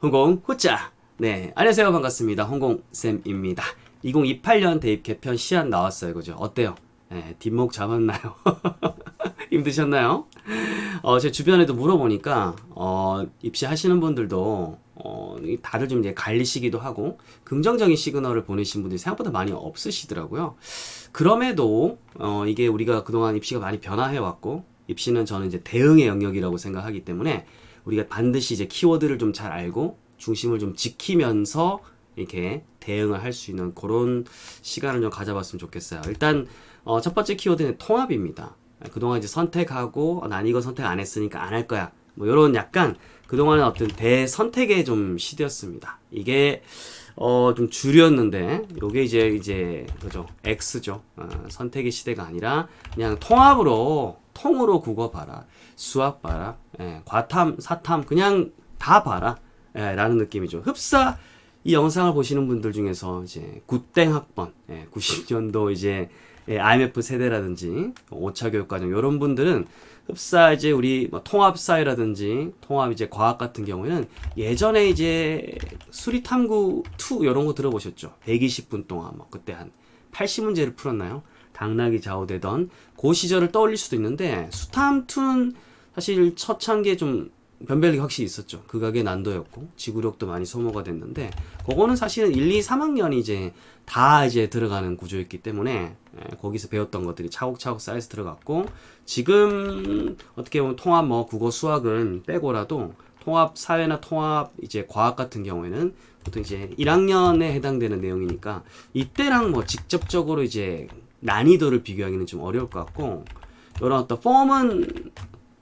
홍공 후짜. 네, 안녕하세요. 반갑습니다. 홍공쌤입니다. 2028년 대입 개편 시안 나왔어요. 그죠? 어때요? 네, 뒷목 잡았나요? 힘드셨나요? 제 주변에도 물어보니까, 입시하시는 분들도, 다들 좀 이제 갈리시기도 하고, 긍정적인 시그널을 보내신 분들이 생각보다 많이 없으시더라고요. 그럼에도, 이게 우리가 그동안 입시가 많이 변화해왔고, 입시는 저는 이제 대응의 영역이라고 생각하기 때문에, 우리가 반드시 이제 키워드를 좀 잘 알고, 중심을 좀 지키면서, 이렇게 대응을 할 수 있는 그런 시간을 좀 가져봤으면 좋겠어요. 일단, 첫 번째 키워드는 통합입니다. 그동안 이제 선택하고 난 이거 선택 안 했으니까 안 할 거야. 뭐 요런 약간 그동안은 어떤 대선택의 좀 시대였습니다. 이게 좀 줄였는데 요게 이제 그죠? X죠. 선택의 시대가 아니라 그냥 통으로 국어 봐라. 수학 봐라. 과탐, 사탐 그냥 다 봐라. 라는 느낌이죠. 흡사 이 영상을 보시는 분들 중에서 이제 굿땡 학번, 90년도 이제 IMF 세대라든지 5차 교육과정 이런 분들은 흡사 이제 우리 뭐 통합사회라든지 통합 이제 과학 같은 경우에는 예전에 이제 수리탐구 2 이런 거 들어보셨죠? 120분 동안 뭐 그때 한 80문제를 풀었나요? 당락이 좌우되던 그 시절을 떠올릴 수도 있는데 수탐2는 사실 첫 찬게 좀 변별력이 확실히 있었죠. 극악의 난도였고 지구력도 많이 소모가 됐는데 그거는 사실은 1, 2, 3학년이 이제 다 이제 들어가는 구조였기 때문에 거기서 배웠던 것들이 차곡차곡 쌓여서 들어갔고 지금 어떻게 보면 통합 뭐 국어 수학은 빼고라도 통합 사회나 통합 이제 과학 같은 경우에는 보통 이제 1학년에 해당되는 내용이니까 이때랑 뭐 직접적으로 이제 난이도를 비교하기는 좀 어려울 것 같고 이런 어떤 폼은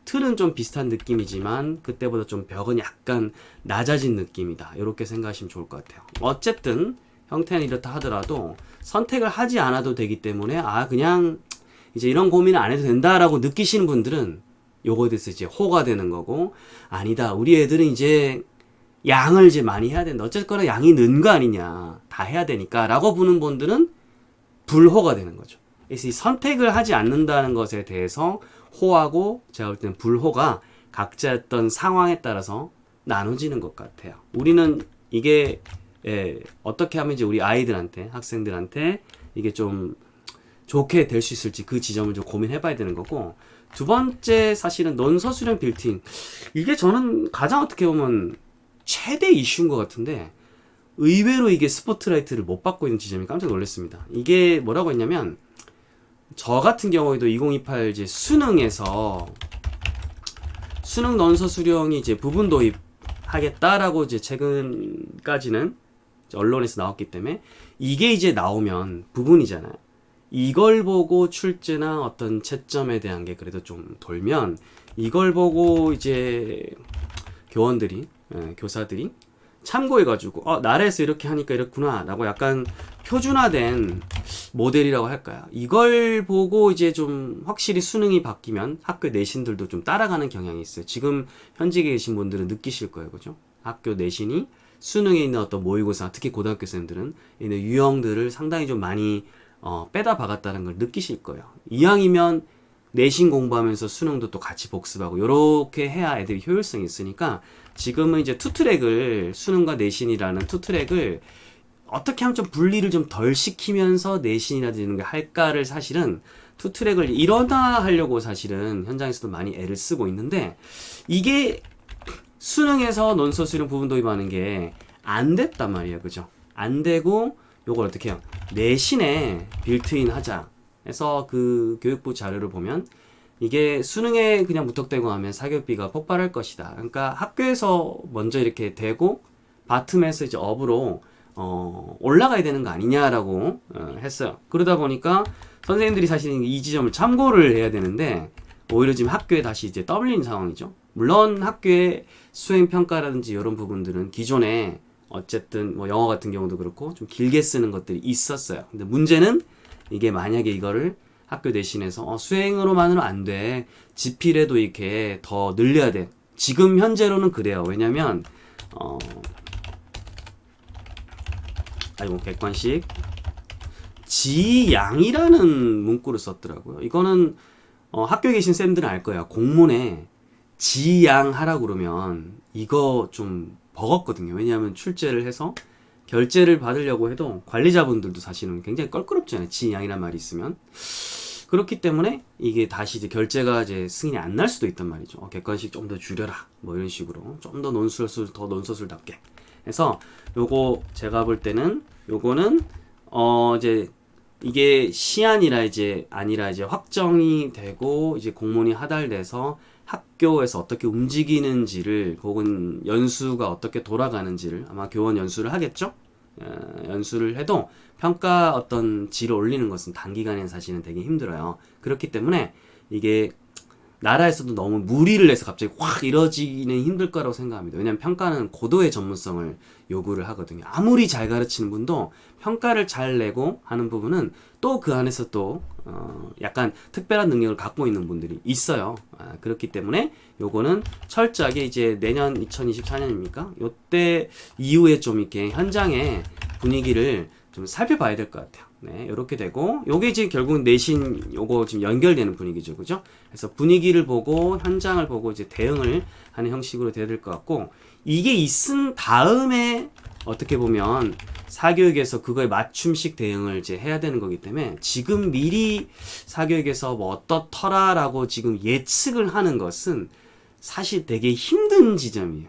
틀은 좀 비슷한 느낌이지만 그때보다 좀 벽은 약간 낮아진 느낌이다. 이렇게 생각하시면 좋을 것 같아요. 어쨌든 형태는 이렇다 하더라도 선택을 하지 않아도 되기 때문에 그냥 이제 이런 고민을 안 해도 된다라고 느끼시는 분들은 요거에 대해서 이제 호가 되는 거고 아니다. 우리 애들은 이제 양을 이제 많이 해야 된다. 어쨌거나 양이 는 거 아니냐. 다 해야 되니까 라고 보는 분들은 불호가 되는 거죠. 그래서 이 선택을 하지 않는다는 것에 대해서 호하고 제가 볼 때는 불호가 각자 어떤 상황에 따라서 나눠지는 것 같아요. 우리는 이게 어떻게 하면 이제 우리 아이들한테 학생들한테 이게 좀 좋게 될 수 있을지 그 지점을 좀 고민해 봐야 되는 거고 두 번째 사실은 논서 수련 빌딩 이게 저는 가장 어떻게 보면 최대 이슈인 것 같은데 의외로 이게 스포트라이트를 못 받고 있는 지점이 깜짝 놀랐습니다. 이게 뭐라고 했냐면 저 같은 경우에도 2028 이제 수능에서 수능 논서 수령이 이제 부분 도입하겠다라고 이제 최근까지는 언론에서 나왔기 때문에 이게 이제 나오면 부분이잖아요. 이걸 보고 출제나 어떤 채점에 대한 게 그래도 좀 돌면 이걸 보고 이제 교원들이 교사들이 참고해가지고 나라에서 이렇게 하니까 이렇구나 라고 약간 표준화된 모델이라고 할까요? 이걸 보고 이제 좀 확실히 수능이 바뀌면 학교 내신들도 좀 따라가는 경향이 있어요. 지금 현직에 계신 분들은 느끼실 거예요. 그죠? 학교 내신이 수능에 있는 어떤 모의고사, 특히 고등학교 쌤들은 있는 유형들을 상당히 좀 많이 빼다 박았다는 걸 느끼실 거예요. 이왕이면 내신 공부하면서 수능도 또 같이 복습하고 이렇게 해야 애들이 효율성이 있으니까 지금은 이제 투트랙을 수능과 내신이라는 투트랙을 어떻게 하면 좀 분리를 좀 덜 시키면서 내신이라든지 이런 게 할까를 사실은 투트랙을 일원화하려고 사실은 현장에서도 많이 애를 쓰고 있는데 이게 수능에서 논서 수령 부분 도입하는 게 안 됐단 말이에요. 그죠? 안 되고 요걸 어떻게 해요? 내신에 빌트인 하자. 해서 그 교육부 자료를 보면 이게 수능에 그냥 무턱대고 하면 사교육비가 폭발할 것이다. 그러니까 학교에서 먼저 이렇게 되고 바텀에서 이제 업으로 올라가야 되는 거 아니냐라고 했어요. 그러다 보니까 선생님들이 사실 이 지점을 참고를 해야 되는데 오히려 지금 학교에 다시 이제 떠밀리는 상황이죠. 물론 학교의 수행 평가라든지 이런 부분들은 기존에 어쨌든 뭐 영어 같은 경우도 그렇고 좀 길게 쓰는 것들이 있었어요. 근데 문제는 이게 만약에 이거를 학교 내신에서 수행으로만은 안 돼. 지필에도 이렇게 더 늘려야 돼. 지금 현재로는 그래요. 왜냐면 객관식 지양이라는 문구를 썼더라고요. 이거는 학교에 계신 쌤들은 알 거예요. 공문에 지양하라고 그러면 이거 좀 버겁거든요. 왜냐하면 출제를 해서 결제를 받으려고 해도 관리자분들도 사실은 굉장히 껄끄럽잖아요. 지양이란 말이 있으면. 그렇기 때문에 이게 다시 이제 결제가 이제 승인이 안 날 수도 있단 말이죠. 객관식 좀 더 줄여라. 뭐 이런 식으로. 좀 더 논술답게. 그래서 요거 제가 볼 때는 요거는 이제 이게 시안이라 이제 아니라 이제 확정이 되고 이제 공문이 하달돼서 학교에서 어떻게 움직이는지를 혹은 연수가 어떻게 돌아가는지를 아마 교원 연수를 하겠죠? 연수를 해도 평가 어떤 질을 올리는 것은 단기간에 사실은 되게 힘들어요. 그렇기 때문에 이게 나라에서도 너무 무리를 해서 갑자기 확 이뤄지기는 힘들 거라고 생각합니다. 왜냐하면 평가는 고도의 전문성을 요구를 하거든요. 아무리 잘 가르치는 분도 평가를 잘 내고 하는 부분은 또 그 안에서 또 약간 특별한 능력을 갖고 있는 분들이 있어요. 그렇기 때문에 요거는 철저하게 이제 내년 2024년입니까? 요때 이후에 좀 이렇게 현장의 분위기를 좀 살펴봐야 될 것 같아요. 네, 이렇게 되고 요게 이제 결국 내신 요거 지금 연결되는 분위기죠, 그죠? 그래서 분위기를 보고 현장을 보고 이제 대응을 하는 형식으로 돼야 될 것 같고 이게 있은 다음에 어떻게 보면 사교육에서 그거에 맞춤식 대응을 이제 해야 되는 거기 때문에 지금 미리 사교육에서 뭐 어떻더라라고 지금 예측을 하는 것은 사실 되게 힘든 지점이에요.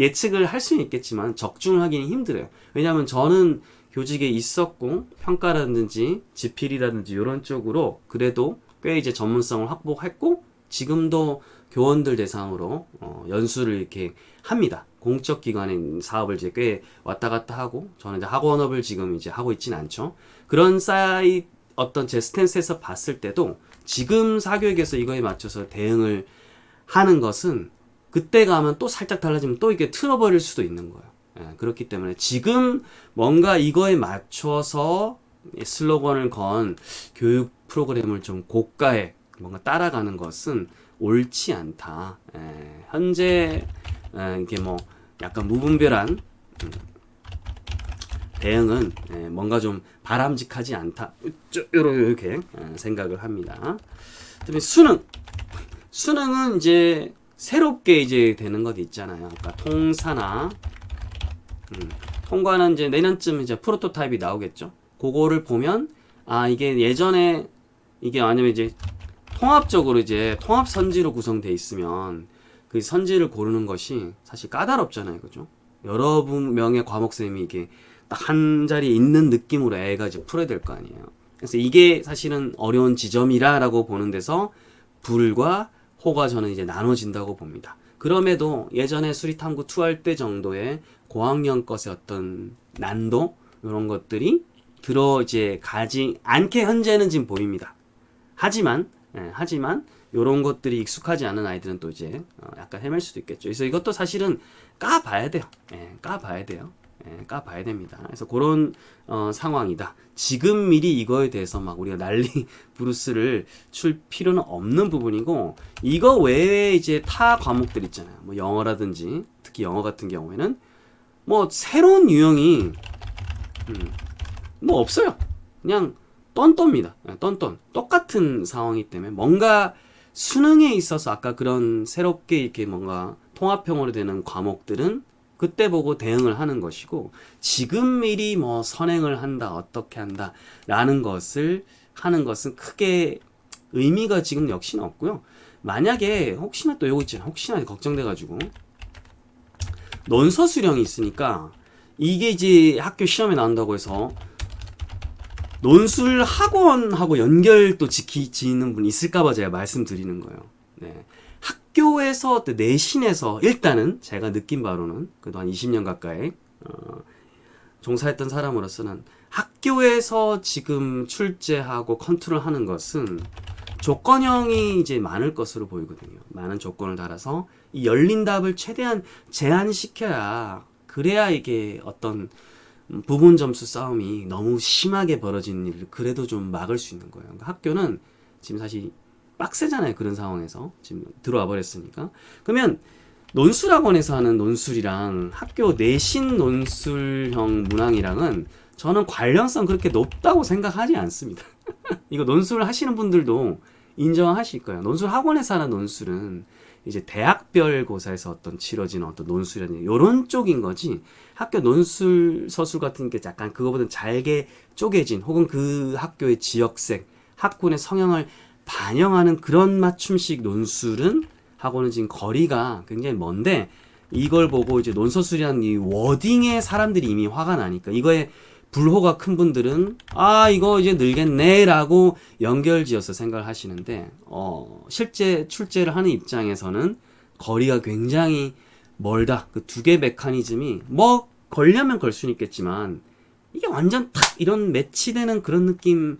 예측을 할 수는 있겠지만 적중을 하기는 힘들어요. 왜냐하면 저는 교직에 있었고 평가라든지 지필이라든지 이런 쪽으로 그래도 꽤 이제 전문성을 확보했고 지금도 교원들 대상으로 연수를 이렇게 합니다. 공적 기관의 사업을 이제 꽤 왔다 갔다 하고 저는 이제 학원업을 지금 이제 하고 있진 않죠. 그런 사이 어떤 제 스탠스에서 봤을 때도 지금 사교육에서 이거에 맞춰서 대응을 하는 것은 그때 가면 또 살짝 달라지면 또 이게 틀어버릴 수도 있는 거예요. 그렇기 때문에 지금 뭔가 이거에 맞춰서 슬로건을 건 교육 프로그램을 좀 고가에 뭔가 따라가는 것은 옳지 않다. 현재 이게 뭐 약간 무분별한 대응은 뭔가 좀 바람직하지 않다. 이렇게 생각을 합니다. 그다음에 수능은 이제 새롭게 이제 되는 것 있잖아요. 그러니까 통사나 통과는 이제 내년쯤 이제 프로토타입이 나오겠죠. 그거를 보면 이게 예전에 이게 아니면 이제 통합적으로 이제 통합 선지로 구성돼 있으면 그 선지를 고르는 것이 사실 까다롭잖아요, 그죠? 여러 명의 과목쌤이 이게 딱 한 자리에 있는 느낌으로 애가 이제 풀어야 될 거 아니에요. 그래서 이게 사실은 어려운 지점이라라고 보는 데서 불과 호가 저는 이제 나눠진다고 봅니다. 그럼에도 예전에 수리탐구 2 할 때 정도의 고학년 것의 어떤 난도 이런 것들이 이제 가지 않게 현재는 지금 보입니다. 하지만 이런 것들이 익숙하지 않은 아이들은 또 이제 약간 헤맬 수도 있겠죠. 그래서 이것도 사실은 까봐야 돼요. 까봐야 됩니다. 그래서 그런 상황이다. 지금 미리 이거에 대해서 막 우리가 난리 부르스를 출 필요는 없는 부분이고 이거 외에 이제 타 과목들 있잖아요. 뭐 영어라든지 특히 영어 같은 경우에는 뭐 새로운 유형이 뭐 없어요. 그냥 똔똔입니다. 똔똔. 똑같은 상황이기 때문에 뭔가 수능에 있어서 아까 그런 새롭게 이렇게 뭔가 통합형으로 되는 과목들은 그때 보고 대응을 하는 것이고 지금 미리 뭐 선행을 한다 어떻게 한다 라는 것을 하는 것은 크게 의미가 지금 역시는 없고요. 만약에 혹시나 또 요거 있잖아요. 혹시나 걱정돼 가지고 논서 수령이 있으니까 이게 이제 학교 시험에 나온다고 해서 논술 학원하고 연결 또 지는 분 있을까봐 제가 말씀드리는 거예요. 네. 학교에서 내신에서 일단은 제가 느낀 바로는 그동안 20년 가까이 종사했던 사람으로서는 학교에서 지금 출제하고 컨트롤하는 것은 조건형이 이제 많을 것으로 보이거든요. 많은 조건을 달아서 이 열린 답을 최대한 제한시켜야 그래야 이게 어떤 부분 점수 싸움이 너무 심하게 벌어지는 일을 그래도 좀 막을 수 있는 거예요. 그러니까 학교는 지금 사실 빡세잖아요. 그런 상황에서 지금 들어와 버렸으니까. 그러면 논술학원에서 하는 논술이랑 학교 내신 논술형 문항이랑은 저는 관련성 그렇게 높다고 생각하지 않습니다. 이거 논술을 하시는 분들도 인정하실 거예요. 논술 학원에서 하는 논술은 이제 대학별 고사에서 어떤 치러지는 어떤 논술이라든지 이런 쪽인 거지. 학교 논술 서술 같은 게 약간 그거보다는 잘게 쪼개진 혹은 그 학교의 지역색, 학군의 성향을 반영하는 그런 맞춤식 논술은 하고는 지금 거리가 굉장히 먼데, 이걸 보고 이제 논서술이라는 이 워딩에 사람들이 이미 화가 나니까 이거에 불호가 큰 분들은 아 이거 이제 늘겠네라고 연결지어서 생각을 하시는데, 실제 출제를 하는 입장에서는 거리가 굉장히 멀다. 그 두 개 메커니즘이 뭐 걸려면 걸 수는 있겠지만 이게 완전 탁 이런 매치되는 그런 느낌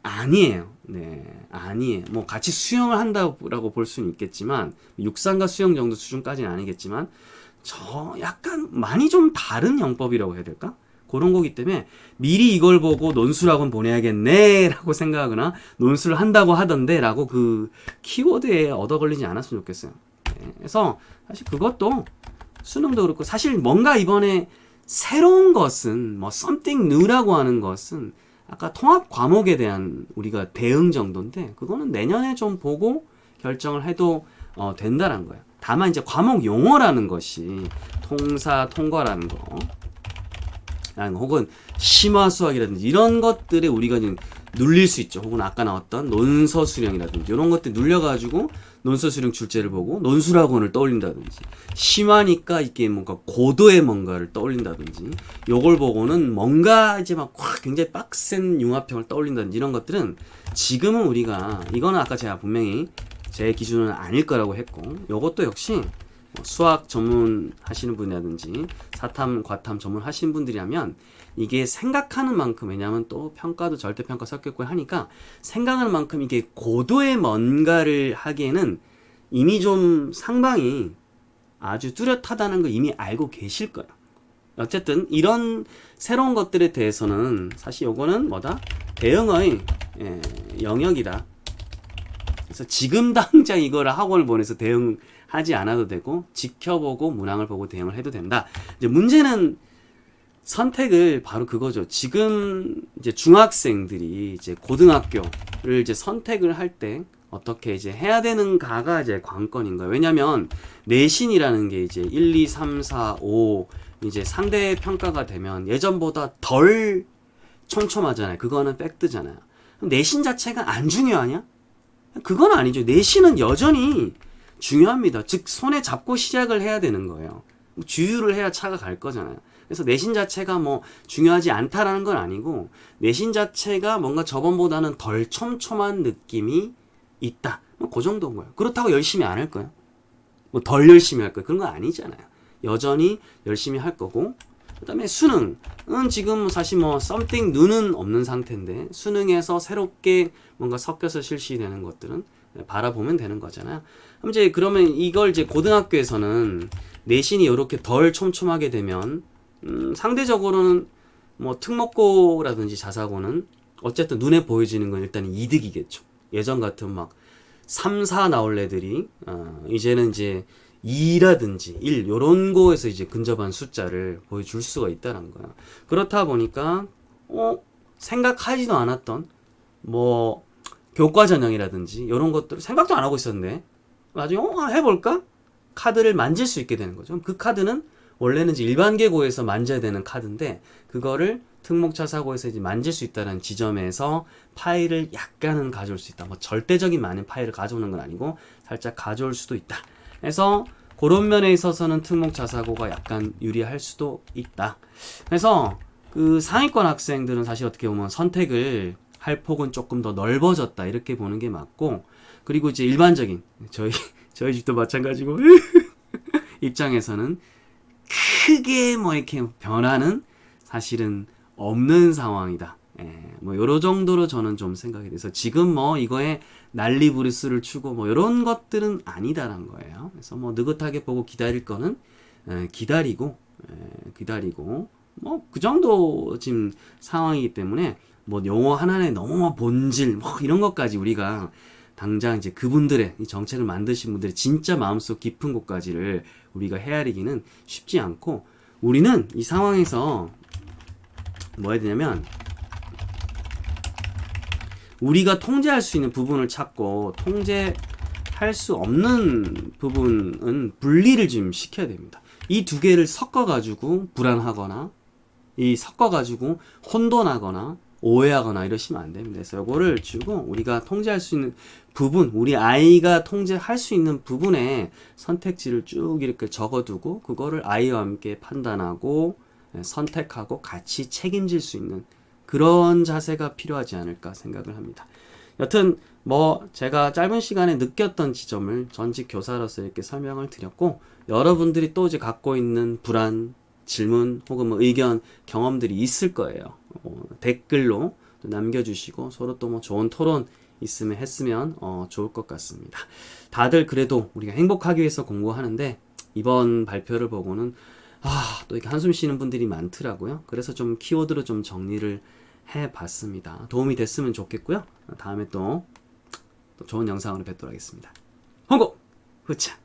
아니에요. 네, 아니에요. 뭐 같이 수영을 한다고 볼 수는 있겠지만 육상과 수영 정도 수준까지는 아니겠지만 저 약간 많이 좀 다른 영법이라고 해야 될까? 그런 거기 때문에 미리 이걸 보고 논술학원 보내야겠네 라고 생각하거나 논술을 한다고 하던데 라고 그 키워드에 얻어 걸리지 않았으면 좋겠어요. 네, 그래서 사실 그것도 수능도 그렇고 사실 뭔가 이번에 새로운 것은 뭐 something new라고 하는 것은 아까 통합 과목에 대한 우리가 대응 정도인데 그거는 내년에 좀 보고 결정을 해도 된다는 거예요. 다만 이제 과목 용어라는 것이 통사, 통과라는 거, 혹은 심화 수학이라든지 이런 것들에 우리가 지금 눌릴 수 있죠. 혹은 아까 나왔던 논서 수령이라든지 이런 것들 눌려가지고 논서 수령 출제를 보고 논술학원을 떠올린다든지, 심하니까 이게 뭔가 고도의 뭔가를 떠올린다든지, 요걸 보고는 뭔가 이제 막 굉장히 빡센 융합형을 떠올린다든지 이런 것들은 지금은 우리가 이거는 아까 제가 분명히 제 기준은 아닐 거라고 했고, 요것도 역시 수학 전문 하시는 분이라든지 사탐, 과탐 전문 하시는 분들이라면 이게 생각하는 만큼, 왜냐하면 또 평가도 절대평가 섞였고 하니까 생각하는 만큼 이게 고도의 뭔가를 하기에는 이미 좀 상방이 아주 뚜렷하다는 걸 이미 알고 계실 거예요. 어쨌든 이런 새로운 것들에 대해서는 사실 요거는 뭐다? 대응의 영역이다. 그래서 지금 당장 이거를 학원을 보내서 대응하지 않아도 되고 지켜보고 문항을 보고 대응을 해도 된다. 이제 문제는 선택을 바로 그거죠. 지금 이제 중학생들이 이제 고등학교를 이제 선택을 할 때 어떻게 이제 해야 되는가가 이제 관건인 거예요. 왜냐면 내신이라는 게 이제 1, 2, 3, 4, 5 이제 상대 평가가 되면 예전보다 덜 촘촘하잖아요. 그거는 팩트잖아요. 내신 자체가 안 중요하냐? 그건 아니죠. 내신은 여전히 중요합니다. 즉 손에 잡고 시작을 해야 되는 거예요. 주유를 해야 차가 갈 거잖아요. 그래서 내신 자체가 뭐 중요하지 않다라는 건 아니고, 내신 자체가 뭔가 저번보다는 덜 촘촘한 느낌이 있다. 뭐 그 정도인 거예요. 그렇다고 열심히 안 할 거예요. 뭐 덜 열심히 할 거예요. 그런 거 아니잖아요. 여전히 열심히 할 거고, 그다음에 수능은 지금 사실 뭐 something new는 없는 상태인데 수능에서 새롭게 뭔가 섞여서 실시되는 것들은 바라보면 되는 거잖아요. 그럼 이제 그러면 이걸 이제 고등학교에서는 내신이 이렇게 덜 촘촘하게 되면 상대적으로는 뭐 특목고라든지 자사고는 어쨌든 눈에 보여지는 건 일단 이득이겠죠. 예전 같은 막 3, 4 나올 애들이 이제는 이제 2라든지 1 요런 거에서 이제 근접한 숫자를 보여줄 수가 있다는 거야. 그렇다 보니까 생각하지도 않았던 뭐 교과 전형이라든지 이런 것들 생각도 안 하고 있었는데 나중에 해볼까? 카드를 만질 수 있게 되는 거죠. 그 카드는 원래는 이제 일반계고에서 만져야 되는 카드인데 그거를 특목자사고에서 이제 만질 수 있다는 지점에서 파일을 약간은 가져올 수 있다. 뭐 절대적인 많은 파일을 가져오는 건 아니고 살짝 가져올 수도 있다. 그래서 그런 면에 있어서는 특목자사고가 약간 유리할 수도 있다. 그래서 그 상위권 학생들은 사실 어떻게 보면 선택을 할 폭은 조금 더 넓어졌다 이렇게 보는 게 맞고, 그리고 이제 일반적인 저희 집도 마찬가지고 입장에서는 크게 뭐 이렇게 변화는 사실은 없는 상황이다. 뭐 요런 정도로 저는 좀 생각이 돼서 지금 뭐 이거에 난리 부르스를 추고 뭐 이런 것들은 아니다란 거예요. 그래서 뭐 느긋하게 보고 기다릴 거는 기다리고 뭐 그 정도 지금 상황이기 때문에 뭐 용어 하나에 너무 본질 뭐 이런 것까지 우리가 당장 이제 그분들의 이 정책을 만드신 분들의 진짜 마음속 깊은 곳까지를 우리가 헤아리기는 쉽지 않고, 우리는 이 상황에서 뭐 해야 되냐면 우리가 통제할 수 있는 부분을 찾고 할 수 없는 부분은 분리를 좀 시켜야 됩니다. 이 두 개를 섞어가지고 불안하거나 섞어가지고 혼돈하거나 오해하거나 이러시면 안 됩니다. 그래서 요거를 주고 우리가 통제할 수 있는 부분, 우리 아이가 통제할 수 있는 부분에 선택지를 쭉 이렇게 적어두고 그거를 아이와 함께 판단하고 선택하고 같이 책임질 수 있는 그런 자세가 필요하지 않을까 생각을 합니다. 여튼 뭐 제가 짧은 시간에 느꼈던 지점을 전직 교사로서 이렇게 설명을 드렸고, 여러분들이 또 이제 갖고 있는 불안, 질문 혹은 뭐 의견, 경험들이 있을 거예요. 댓글로 남겨주시고 서로 또 뭐 좋은 토론 있으면 했으면 좋을 것 같습니다. 다들 그래도 우리가 행복하기 위해서 공부하는데 이번 발표를 보고는 또 이렇게 한숨 쉬는 분들이 많더라고요. 그래서 좀 키워드로 좀 정리를 해봤습니다. 도움이 됐으면 좋겠고요. 다음에 또 좋은 영상으로 뵙도록 하겠습니다. 홍보! 후차!